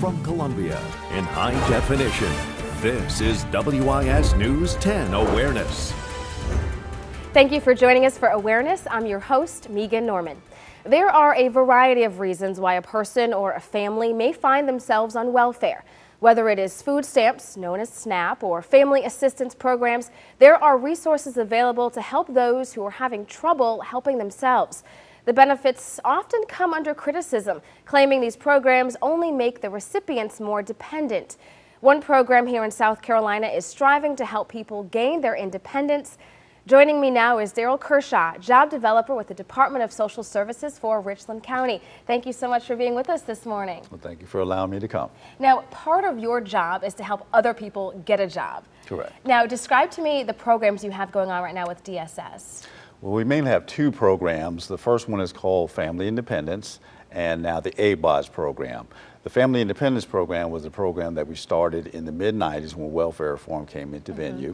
from Columbia in high definition. This is WIS News 10 Awareness. Thank you for joining us for Awareness. I'm your host, Megan Norman. There are a variety of reasons why a person or a family may find themselves on welfare. Whether it is food stamps, known as SNAP, or family assistance programs, there are resources available to help those who are having trouble helping themselves. The benefits often come under criticism, claiming these programs only make the recipients more dependent. One program here in South Carolina is striving to help people gain their independence. Joining me now is Daryl Kershaw, job developer with the Department of Social Services for Richland County. Thank you so much for being with us this morning. Well, thank you for allowing me to come. Now, part of your job is to help other people get a job. Correct. Now, describe to me the programs you have going on right now with DSS. Well, we mainly have two programs. The first one is called Family Independence, and now the ABOS program. The Family Independence program was a program that we started in the mid-90s when welfare reform came into venue.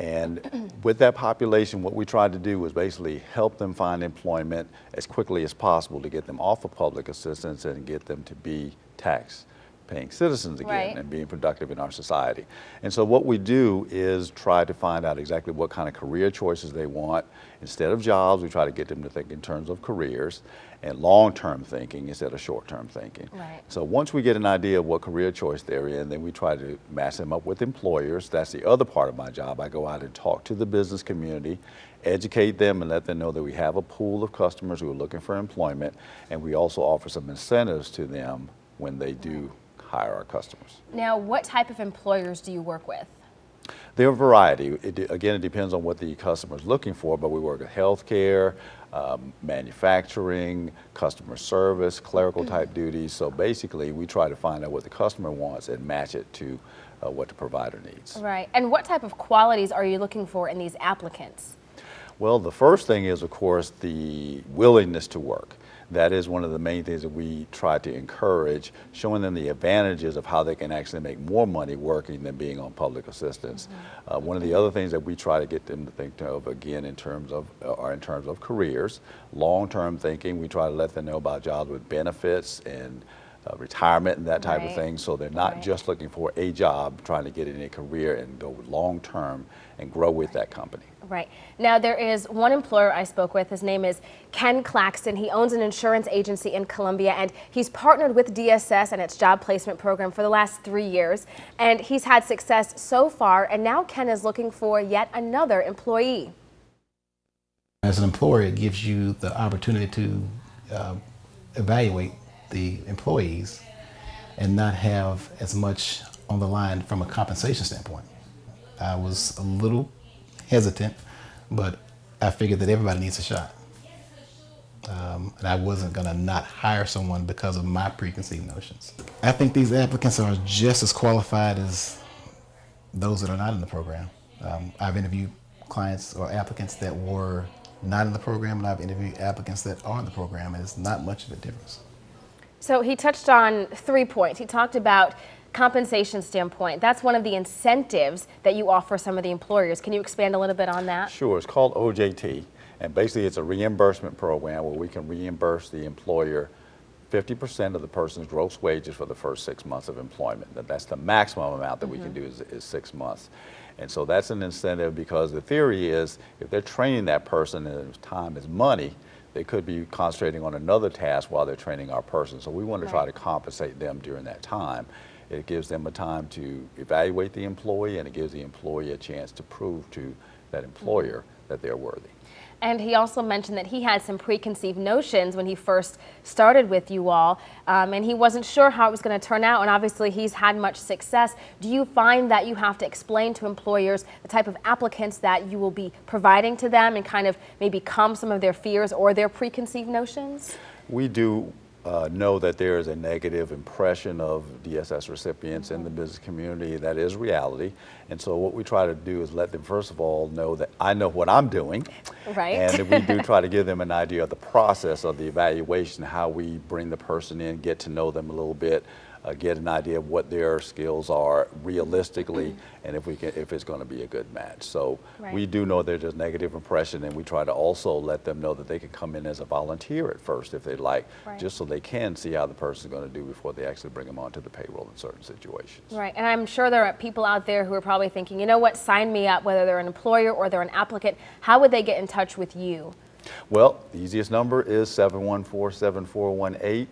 And with that population, what we tried to do was basically help them find employment as quickly as possible to get them off of public assistance and get them to be tax-paying citizens again and being productive in our society. And so what we do is try to find out exactly what kind of career choices they want. Instead of jobs, we try to get them to think in terms of careers and long-term thinking instead of short-term thinking. Right. So once we get an idea of what career choice they're in, then we try to match them up with employers. That's the other part of my job. I go out and talk to the business community, educate them, and let them know that we have a pool of customers who are looking for employment, and we also offer some incentives to them when they do hire our customers. Now, what type of employers do you work with? There are a variety. Again, it depends on what the customer is looking for, but we work with healthcare, manufacturing, customer service, clerical type duties. So basically, we try to find out what the customer wants and match it to what the provider needs. Right. And what type of qualities are you looking for in these applicants? Well, the first thing is, of course, the willingness to work. That is one of the main things that we try to encourage, showing them the advantages of how they can actually make more money working than being on public assistance. One of the other things that we try to get them to think of, again, in terms of careers, long-term thinking. We try to let them know about jobs with benefits and retirement and that type of thing, so they're not just looking for a job, trying to get in a career and go long-term and grow with that company. Right. Now, there is one employer I spoke with. His name is Ken Claxton. He owns an insurance agency in Columbia, and he's partnered with DSS and its job placement program for the last 3 years. And he's had success so far, and now Ken is looking for yet another employee. As an employer, it gives you the opportunity to evaluate the employees and not have as much on the line from a compensation standpoint. I was a little hesitant, but I figured that everybody needs a shot. And I wasn't going to not hire someone because of my preconceived notions. I think these applicants are just as qualified as those that are not in the program. I've interviewed clients or applicants that were not in the program, and I've interviewed applicants that are in the program, and it's not much of a difference. So he touched on 3 points. He talked about compensation standpoint. That's one of the incentives that you offer some of the employers. Can you expand a little bit on that? Sure. It's called OJT, and basically it's a reimbursement program where we can reimburse the employer 50% of the person's gross wages for the first 6 months of employment. That's the maximum amount that we can do is 6 months. And so that's an incentive, because the theory is if they're training that person and time is money, they could be concentrating on another task while they're training our person. So we want to try to compensate them during that time. It gives them a time to evaluate the employee, and it gives the employee a chance to prove to that employer that they're worthy. And he also mentioned that he had some preconceived notions when he first started with you all, and he wasn't sure how it was going to turn out, and obviously he's had much success. Do you find that you have to explain to employers the type of applicants that you will be providing to them and kind of maybe calm some of their fears or their preconceived notions? We do know that there is a negative impression of DSS recipients in the business community. That is reality. And so what we try to do is let them, first of all, know that I know what I'm doing. Right. And we do try to give them an idea of the process of the evaluation, how we bring the person in, get to know them a little bit, get an idea of what their skills are realistically, and if it's going to be a good match. So we do know there's a negative impression, and we try to also let them know that they can come in as a volunteer at first if they like, just so they can see how the person's going to do before they actually bring them onto the payroll in certain situations. Right, and I'm sure there are people out there who are probably thinking, you know what, sign me up, whether they're an employer or they're an applicant. How would they get in touch with you? Well, the easiest number is 714-7418,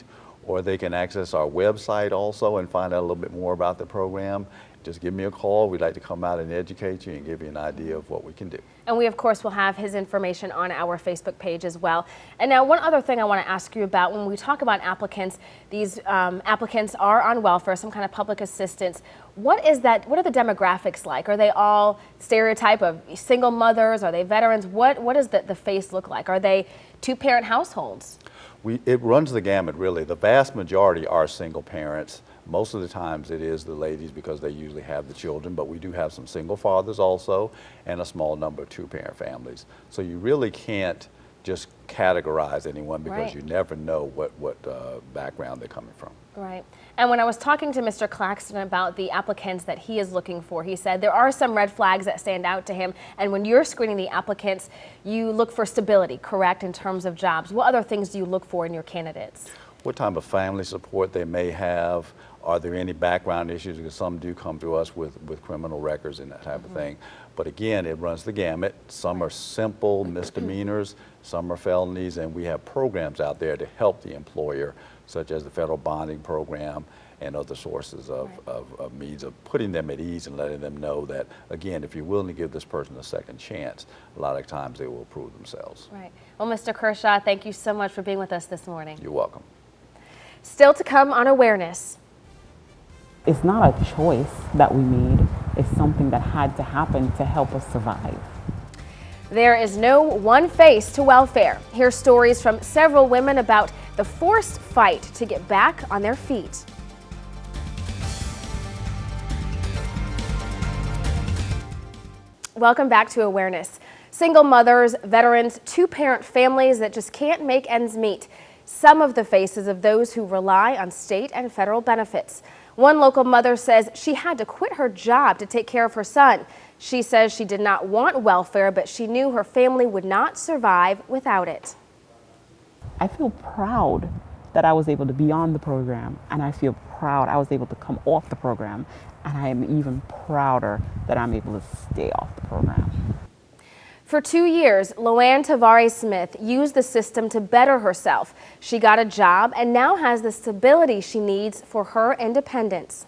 or they can access our website also and find out a little bit more about the program. Just give me a call. We'd like to come out and educate you and give you an idea of what we can do. And we, of course, will have his information on our Facebook page as well. And now, one other thing I want to ask you about, when we talk about applicants, these applicants are on welfare, some kind of public assistance. What is that? What are the demographics like? Are they all stereotype of single mothers? Are they veterans? What does the face look like? Are they two-parent households? It runs the gamut, really. The vast majority are single parents. Most of the times it is the ladies because they usually have the children, but we do have some single fathers also and a small number of two-parent families. So you really can't just categorize anyone because you never know what background they're coming from. Right. And when I was talking to Mr. Claxton about the applicants that he is looking for, he said there are some red flags that stand out to him. And when you're screening the applicants, you look for stability, correct, in terms of jobs. What other things do you look for in your candidates? What type of family support they may have. Are there any background issues? Because some do come to us with criminal records and that type of thing. But again, it runs the gamut. Some are simple misdemeanors, some are felonies, and we have programs out there to help the employer, such as the federal bonding program and other sources of means of putting them at ease and letting them know that, again, if you're willing to give this person a second chance, a lot of times they will prove themselves. Right. Well, Mr. Kershaw, thank you so much for being with us this morning. You're welcome. Still to come on Awareness. It's not a choice that we made. It's something that had to happen to help us survive. There is no one face to welfare. Hear stories from several women about the forced fight to get back on their feet. Welcome back to Awareness. Single mothers, veterans, two-parent families that just can't make ends meet. Some of the faces of those who rely on state and federal benefits. One local mother says she had to quit her job to take care of her son. She says she did not want welfare, but she knew her family would not survive without it. I feel proud that I was able to be on the program, and I feel proud I was able to come off the program, and I am even prouder that I'm able to stay off the program. For 2 years, Loanne Tavares-Smith used the system to better herself. She got a job and now has the stability she needs for her independence.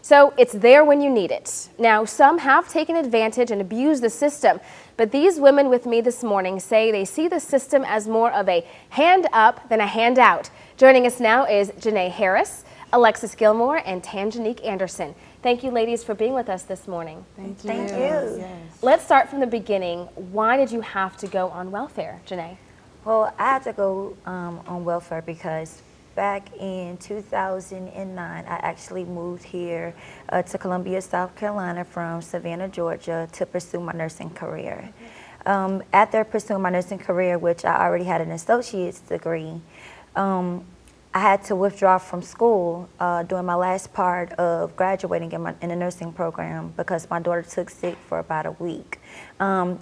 So it's there when you need it. Now, some have taken advantage and abused the system, but these women with me this morning say they see the system as more of a hand up than a handout. Joining us now is Janae Harris, Alexis Gilmore, and Tanjanique Anderson. Thank you, ladies, for being with us this morning. Thank you. Yes. Let's start from the beginning. Why did you have to go on welfare, Janae? Well, I had to go on welfare because back in 2009, I actually moved here to Columbia, South Carolina from Savannah, Georgia to pursue my nursing career. After pursuing my nursing career, which I already had an associate's degree, I had to withdraw from school during my last part of graduating in the nursing program because my daughter took sick for about a week.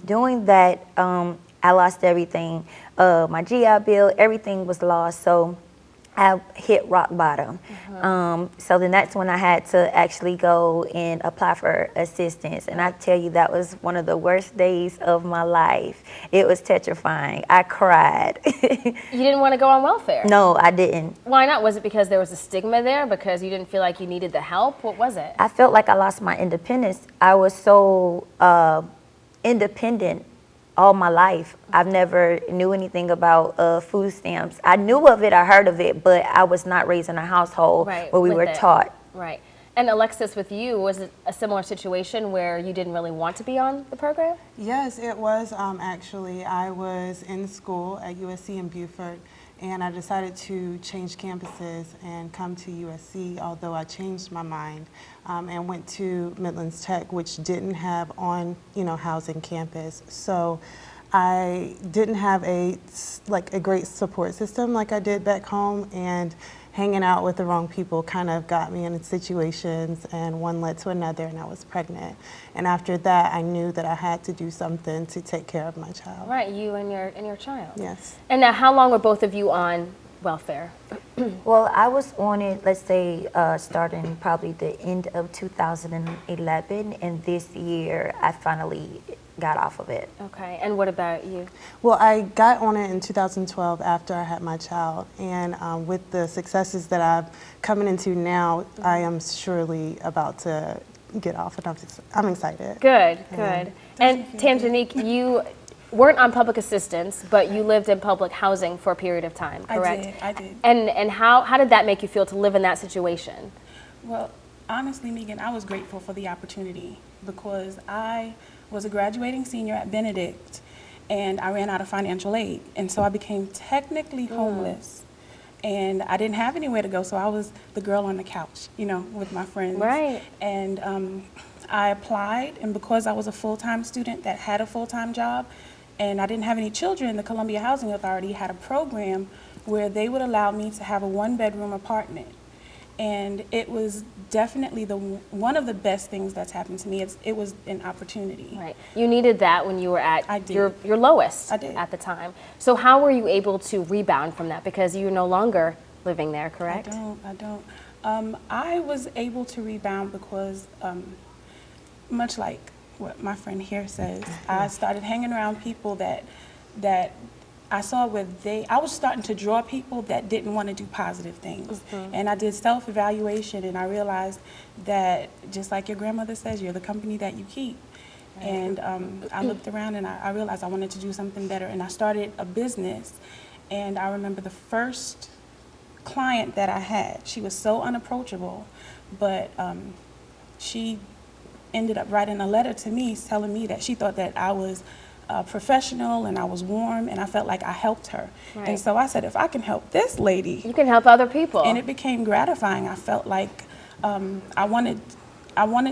Doing that, I lost everything. My GI Bill, everything was lost, so I hit rock bottom. So then that's when I had to actually go and apply for assistance. And I tell you, that was one of the worst days of my life. It was terrifying. I cried. You didn't want to go on welfare? No, I didn't. Why not? Was it because there was a stigma there? Because you didn't feel like you needed the help? What was it? I felt like I lost my independence. I was so independent all my life. I've never knew anything about food stamps. I knew of it, I heard of it, but I was not raised in a household where we were taught. Right. And Alexis, with you, was it a similar situation where you didn't really want to be on the program? Yes, it was actually. I was in school at USC in Beaufort, and I decided to change campuses and come to USC, although I changed my mind and went to Midlands Tech, which didn't have on, housing campus. So I didn't have a great support system like I did back home, and hanging out with the wrong people kind of got me in situations, and one led to another, and I was pregnant. And after that, I knew that I had to do something to take care of my child. Right, you and your child. Yes. And now, how long were both of you on welfare? Well, I was on it, let's say, starting probably the end of 2011, and this year I finally got off of it. Okay, and what about you? Well, I got on it in 2012 after I had my child, and with the successes that I'm coming into now, I am surely about to get off, and I'm excited. Good, good. And Tanjanique, you weren't on public assistance, but you lived in public housing for a period of time, correct? I did. And how did that make you feel to live in that situation? Well, honestly, Megan, I was grateful for the opportunity because I was a graduating senior at Benedict, and I ran out of financial aid, and so I became technically homeless. And I didn't have anywhere to go, so I was the girl on the couch, you know, with my friends. Right. And I applied, and because I was a full-time student that had a full-time job, and I didn't have any children, the Columbia Housing Authority had a program where they would allow me to have a one-bedroom apartment. And it was definitely one of the best things that's happened to me. It was an opportunity. Right. You needed that when you were at your lowest I did. at the time. So how were you able to rebound from that? Because you're no longer living there, correct? I don't. I was able to rebound because, much like what my friend here says, I started hanging around people that I saw where I was starting to draw people that didn't want to do positive things. And I did self-evaluation, and I realized that just like your grandmother says, you're the company that you keep. And I looked around, and I realized I wanted to do something better, and I started a business. And I remember the first client that I had, she was so unapproachable, but she ended up writing a letter to me telling me that she thought that I was professional and I was warm, and I felt like I helped her. Right. And so I said, if I can help this lady, You can help other people. and it became gratifying. I felt like I wanted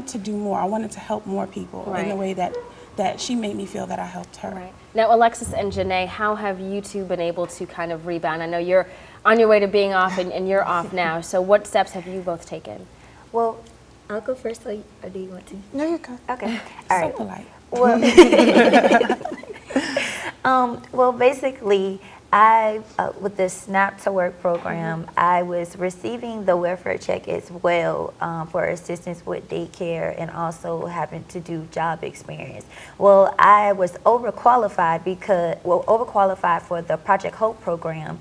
to do more. I wanted to help more people in the way that she made me feel that I helped her. Right. Now, Alexis and Janae, how have you two been able to kind of rebound? I know you're on your way to being off, and you're off now. So what steps have you both taken? Well, I'll go first, or do you want to? No, you're good. Okay. All right. So polite. Well, well, basically, with the Snap to Work program, I was receiving the welfare check as well for assistance with daycare and also having to do job experience. Well, I was overqualified for the Project Hope program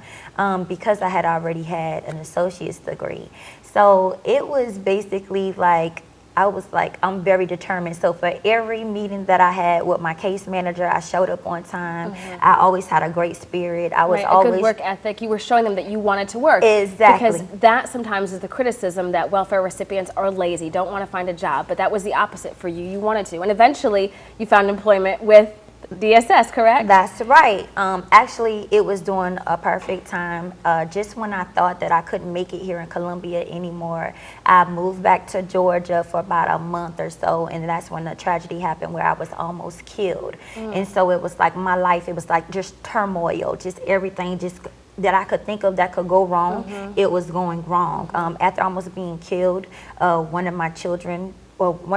because I had already had an associate's degree. So it was basically like, I'm very determined. So for every meeting that I had with my case manager, I showed up on time. I always had a great spirit. I was always a good work ethic. You were showing them that you wanted to work. Exactly. Because that sometimes is the criticism that welfare recipients are lazy, don't want to find a job. But that was the opposite for you. You wanted to. And eventually you found employment with DSS, correct? That's right. Actually, it was during a perfect time. Just when I thought that I couldn't make it here in Columbia anymore, I moved back to Georgia for about a month or so, and that's when the tragedy happened where I was almost killed. And so it was like my life, it was like just turmoil, just everything just that I could think of that could go wrong, it was going wrong. After almost being killed, one of my children was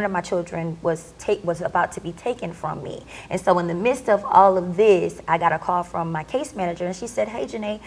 about to be taken from me. And so in the midst of all of this, I got a call from my case manager, and she said, hey, Janae,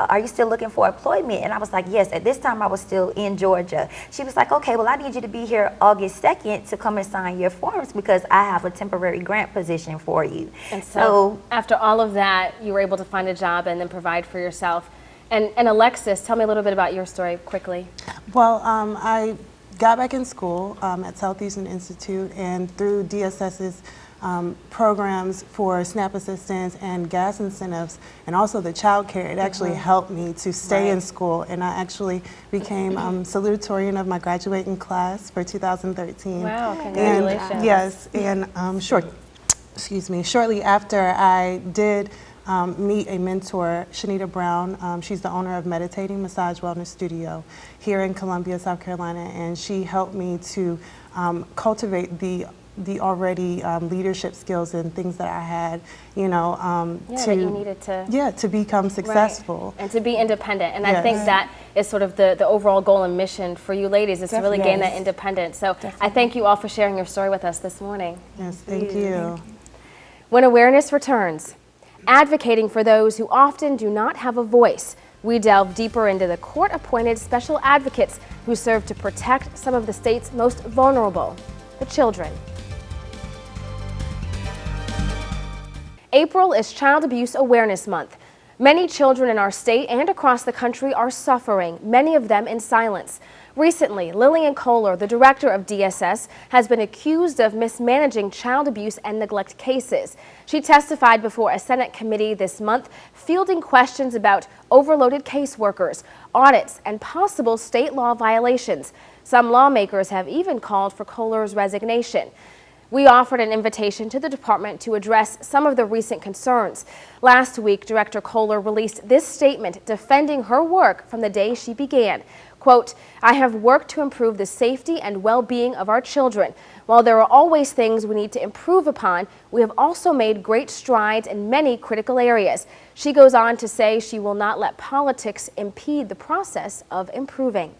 are you still looking for employment? And I was like, yes. At this time, I was still in Georgia. She was like, okay, well, I need you to be here August 2nd to come and sign your forms because I have a temporary grant position for you. And so after all of that, you were able to find a job and then provide for yourself. And Alexis, tell me a little bit about your story quickly. Well, I got back in school at Southeastern Institute, and through DSS's programs for SNAP assistance and gas incentives, and also the child care, it actually helped me to stay in school, and I actually became salutatorian of my graduating class for 2013. Wow, congratulations. And, yes, and shortly after I did meet a mentor, Shanita Brown. She's the owner of Meditating Massage Wellness Studio here in Columbia, South Carolina, and she helped me to cultivate the already leadership skills and things that I had, that you needed to become successful. And to be independent. And I Yes. think that is sort of the overall goal and mission for you ladies, is to really gain that independence. So I thank you all for sharing your story with us this morning. Yes, thank you. When awareness returns, advocating for those who often do not have a voice, we delve deeper into the court-appointed special advocates who serve to protect some of the state's most vulnerable, the children. April is Child Abuse Awareness Month. Many children in our state and across the country are suffering, many of them in silence. Recently, Lillian Kohler, the director of DSS, has been accused of mismanaging child abuse and neglect cases. She testified before a Senate committee this month, fielding questions about overloaded caseworkers, audits, and possible state law violations. Some lawmakers have even called for Kohler's resignation. We offered an invitation to the department to address some of the recent concerns. Last week, Director Kohler released this statement defending her work from the day she began. Quote, "I have worked to improve the safety and well-being of our children. While there are always things we need to improve upon, we have also made great strides in many critical areas." She goes on to say she will not let politics impede the process of improving.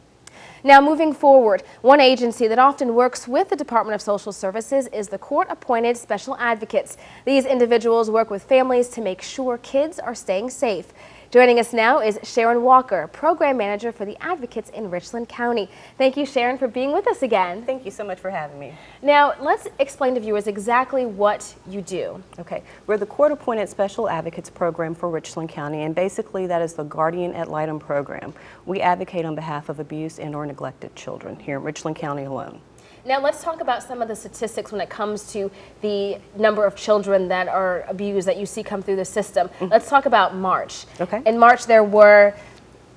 Now, moving forward, one agency that often works with the Department of Social Services is the court-appointed special advocates. These individuals work with families to make sure kids are staying safe. Joining us now is Sharon Walker, Program Manager for the Advocates in Richland County. Thank you, Sharon, for being with us again. Thank you so much for having me. Now, let's explain to viewers exactly what you do. Okay, we're the Court-Appointed Special Advocates Program for Richland County, and basically that is the Guardian Ad Litem program. We advocate on behalf of abused and or neglected children here in Richland County alone. Now let's talk about some of the statistics when it comes to the number of children that are abused that you see come through the system. Let's talk about March. Okay. In March there were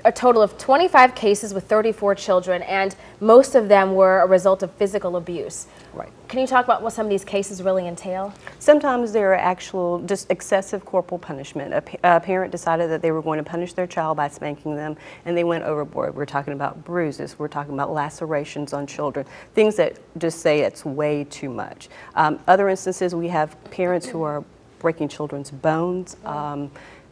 a total of 25 cases with 34 children, and most of them were a result of physical abuse. Right. Can you talk about what some of these cases really entail? Sometimes there are actual just excessive corporal punishment. A parent decided that they were going to punish their child by spanking them, and they went overboard. We're talking about bruises, we're talking about lacerations on children, things that just say it's way too much. Other instances, we have parents who are breaking children's bones,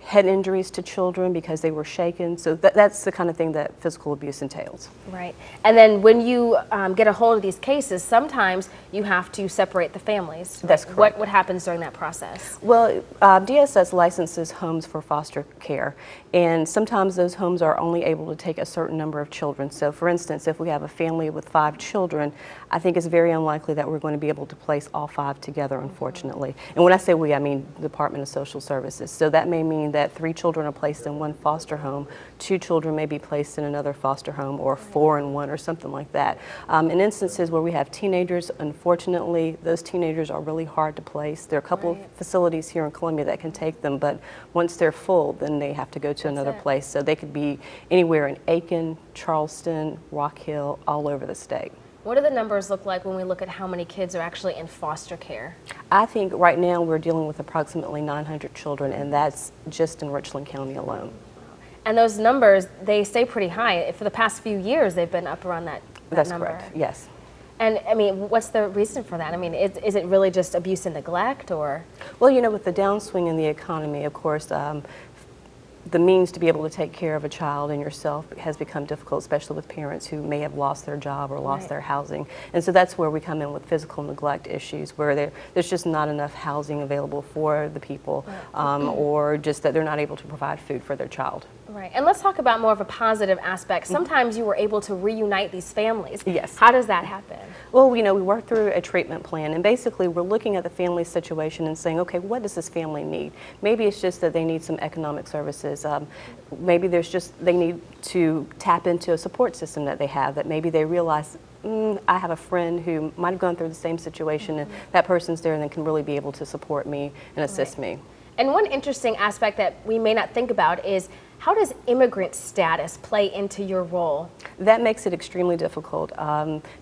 head injuries to children because they were shaken. So that's the kind of thing that physical abuse entails. Right. And then when you get a hold of these cases, sometimes you have to separate the families. That's correct. What happens during that process? Well, DSS licenses homes for foster care, and sometimes those homes are only able to take a certain number of children. So for instance, if we have a family with 5 children, I think it's very unlikely that we're going to be able to place all 5 together, unfortunately. And when I say we, I mean the Department of Social Services. So that may mean that 3 children are placed in one foster home, 2 children may be placed in another foster home, or 4 in one, or something like that. In instances where we have teenagers, unfortunately, those teenagers are really hard to place. There are a couple of facilities here in Columbia that can take them, but once they're full, then they have to go to another place. So they could be anywhere in Aiken, Charleston, Rock Hill, all over the state. What do the numbers look like when we look at how many kids are actually in foster care? I think right now we're dealing with approximately 900 children, and that's just in Richland County alone. And those numbers, they stay pretty high. For the past few years, they've been up around that That's number. correct, yes. And I mean, what's the reason for that? I mean, is it really just abuse and neglect, or? Well, you know, with the downswing in the economy, of course, the means to be able to take care of a child and yourself has become difficult, especially with parents who may have lost their job or lost their housing. And so that's where we come in with physical neglect issues, where there's just not enough housing available for the people, or just that they're not able to provide food for their child. Right. And let's talk about more of a positive aspect. Sometimes you were able to reunite these families. Yes. How does that happen? Well, you know, we work through a treatment plan, and basically we're looking at the family situation and saying, okay, what does this family need? Maybe it's just that they need some economic services. Maybe they need to tap into a support system that they have, that maybe they realize, I have a friend who might have gone through the same situation, and that person's there and then can really be able to support me and assist me. And one interesting aspect that we may not think about is, how does immigrant status play into your role? That makes it extremely difficult,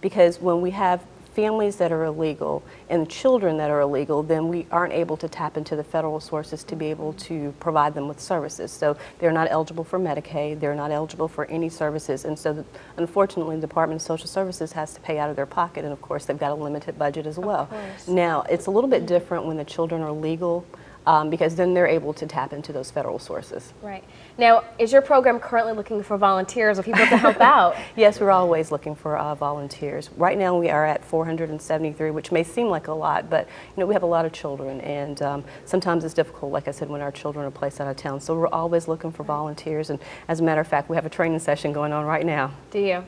because when we have families that are illegal and children that are illegal, then we aren't able to tap into the federal sources to be able to provide them with services. So they're not eligible for Medicaid, they're not eligible for any services, and so unfortunately the Department of Social Services has to pay out of their pocket, and of course they've got a limited budget as well. Now, it's a little bit different when the children are legal. because then they're able to tap into those federal sources. Right. Now, is your program currently looking for volunteers or people to help out? Yes, we're always looking for volunteers. Right now we are at 473, which may seem like a lot, but we have a lot of children, and sometimes it's difficult, like I said, when our children are placed out of town. So we're always looking for volunteers, and as a matter of fact, we have a training session going on right now. Do you?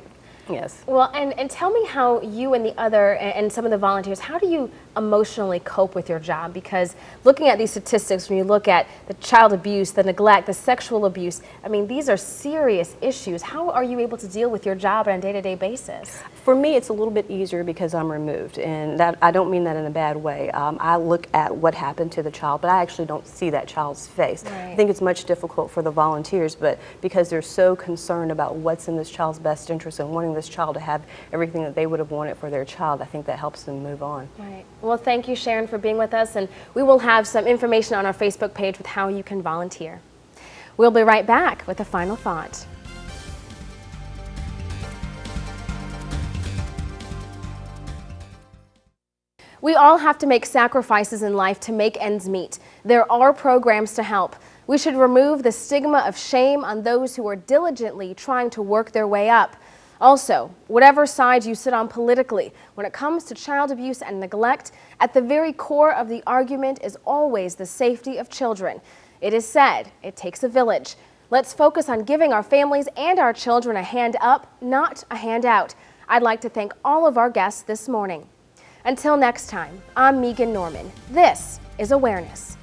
Yes. Well, and tell me how you and the other, and some of the volunteers, how do you emotionally cope with your job? Because looking at these statistics, when you look at the child abuse, the neglect, the sexual abuse, I mean, these are serious issues. How are you able to deal with your job on a day-to-day basis? For me, it's a little bit easier because I'm removed, and that I don't mean that in a bad way. I look at what happened to the child, but I actually don't see that child's face. Right. I think it's much difficult for the volunteers, but because they're so concerned about what's in this child's best interest and wanting this child to have everything that they would have wanted for their child, I think that helps them move on. Right. Well, thank you, Sharon, for being with us, and we will have some information on our Facebook page with how you can volunteer. We'll be right back with a final thought. We all have to make sacrifices in life to make ends meet. There are programs to help. We should remove the stigma of shame on those who are diligently trying to work their way up. Also, whatever side you sit on politically, when it comes to child abuse and neglect, at the very core of the argument is always the safety of children. It is said, it takes a village. Let's focus on giving our families and our children a hand up, not a handout. I'd like to thank all of our guests this morning. Until next time, I'm Megan Norman. This is Awareness.